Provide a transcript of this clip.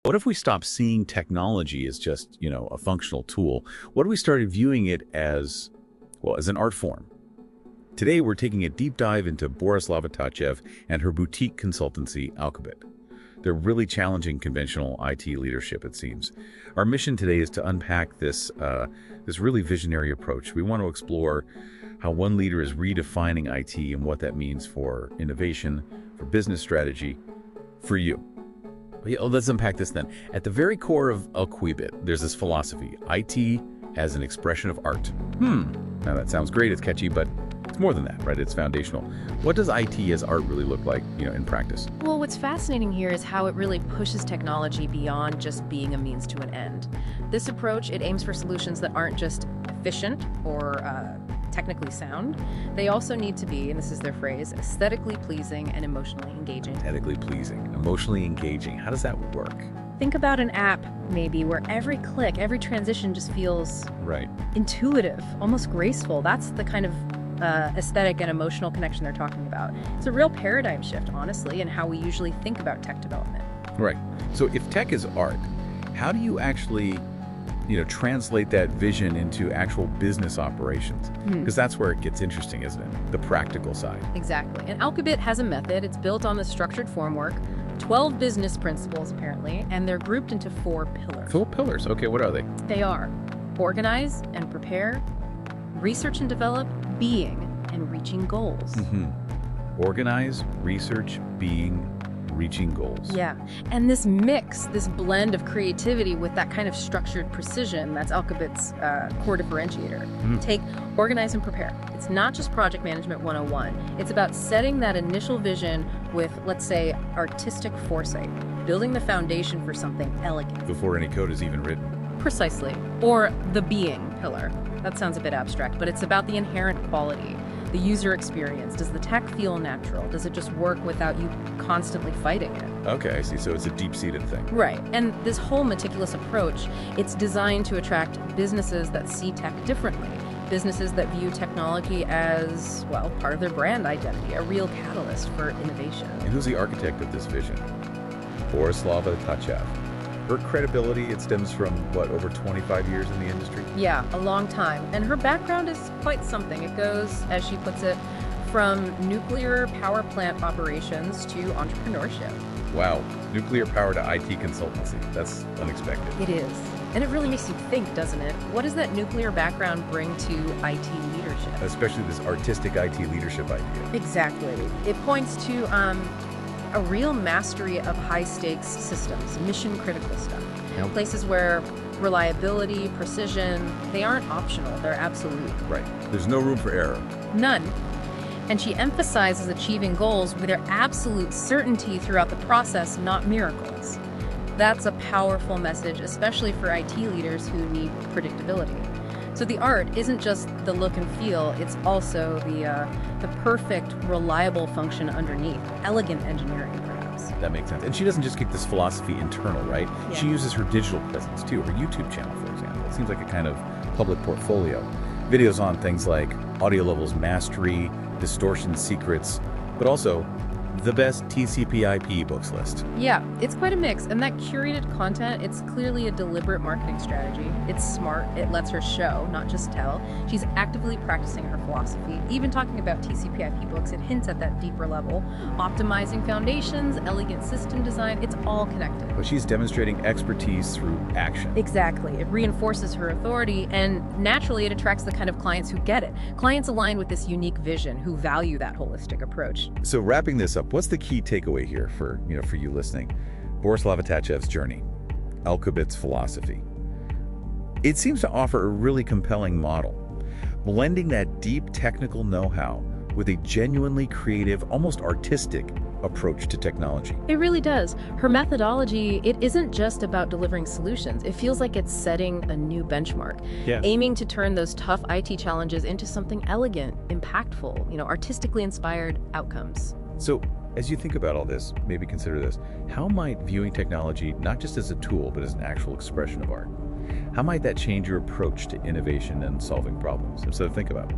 What if we stopped seeing technology as just, a functional tool? What if we started viewing it as, well, as an art form? Today, we're taking a deep dive into Borislava Tatchev and her boutique consultancy, Alqubit. They're really challenging conventional IT leadership, it seems. Our mission today is to unpack this really visionary approach. We want to explore how one leader is redefining IT and what that means for innovation, for business strategy, for you. Let's unpack this then. At the very core of Alqubit, there's this philosophy, IT as an expression of art. Now that sounds great, it's catchy, but it's more than that, right? It's foundational. What does IT as art really look like, in practice? Well, what's fascinating here is how it really pushes technology beyond just being a means to an end. This approach, it aims for solutions that aren't just efficient or technically sound. They also need to be, and this is their phrase, aesthetically pleasing and emotionally engaging. Aesthetically pleasing, emotionally engaging. How does that work? Think about an app, maybe, where every click, every transition just feels intuitive, almost graceful. That's the kind of aesthetic and emotional connection they're talking about. It's a real paradigm shift, honestly, in how we usually think about tech development. Right. So if tech is art, how do you actually translate that vision into actual business operations? Because that's where it gets interesting, isn't it? The practical side. Exactly. And Alqubit has a method. It's built on the structured formwork, 12 business principles, apparently, and they're grouped into 4 pillars. 4 pillars. Okay, what are they? They are organize and prepare, research and develop, being, and reaching goals. Organize, research, being, reaching goals. Yeah, and this mix, this blend of creativity with that kind of structured precision, that's Alqubit's core differentiator. Take organize and prepare. It's not just project management 101. It's about setting that initial vision with, let's say, artistic foresight, building the foundation for something elegant. Before any code is even written. Precisely. Or the being pillar. That sounds a bit abstract, but it's about the inherent quality. The user experience. Does the tech feel natural? Does it just work without you constantly fighting it? Okay, I see. So it's a deep-seated thing. Right. And this whole meticulous approach, it's designed to attract businesses that see tech differently. Businesses that view technology as, well, part of their brand identity, a real catalyst for innovation. And who's the architect of this vision? Borislava Tatchev. Her credibility, it stems from, over 25 years in the industry? Yeah, a long time. And her background is quite something. It goes, as she puts it, from nuclear power plant operations to entrepreneurship. Wow, nuclear power to IT consultancy. That's unexpected. It is. And it really makes you think, doesn't it? What does that nuclear background bring to IT leadership? Especially this artistic IT leadership idea. Exactly. It points to a real mastery of high-stakes systems, mission-critical stuff. Places where reliability, precision, they aren't optional, they're absolute. Right. There's no room for error. None. And she emphasizes achieving goals with their absolute certainty throughout the process, not miracles. That's a powerful message, especially for IT leaders who need predictability. So the art isn't just the look and feel, it's also the perfect, reliable function underneath. Elegant engineering, perhaps. That makes sense. And she doesn't just keep this philosophy internal, right? Yeah. She uses her digital presence too, her YouTube channel, for example. It seems like a kind of public portfolio. Videos on things like audio levels mastery, distortion secrets, but also the best TCP/IP books list. Yeah, it's quite a mix, and that curated content, it's clearly a deliberate marketing strategy. It's smart, it lets her show, not just tell. She's actively practicing her philosophy, even talking about TCP/IP books, it hints at that deeper level. Optimizing foundations, elegant system design, it's all connected. But she's demonstrating expertise through action. Exactly, it reinforces her authority, and naturally it attracts the kind of clients who get it. Clients aligned with this unique vision, who value that holistic approach. So wrapping this up, what's the key takeaway here for you listening? Borislava Tatchev's journey, Alqubit's philosophy. It seems to offer a really compelling model, blending that deep technical know-how with a genuinely creative, almost artistic approach to technology. It really does. Her methodology, it isn't just about delivering solutions. It feels like it's setting a new benchmark, aiming to turn those tough IT challenges into something elegant, impactful, artistically inspired outcomes. So as you think about all this, maybe consider this. How might viewing technology not just as a tool, but as an actual expression of art? How might that change your approach to innovation and solving problems? So think about it.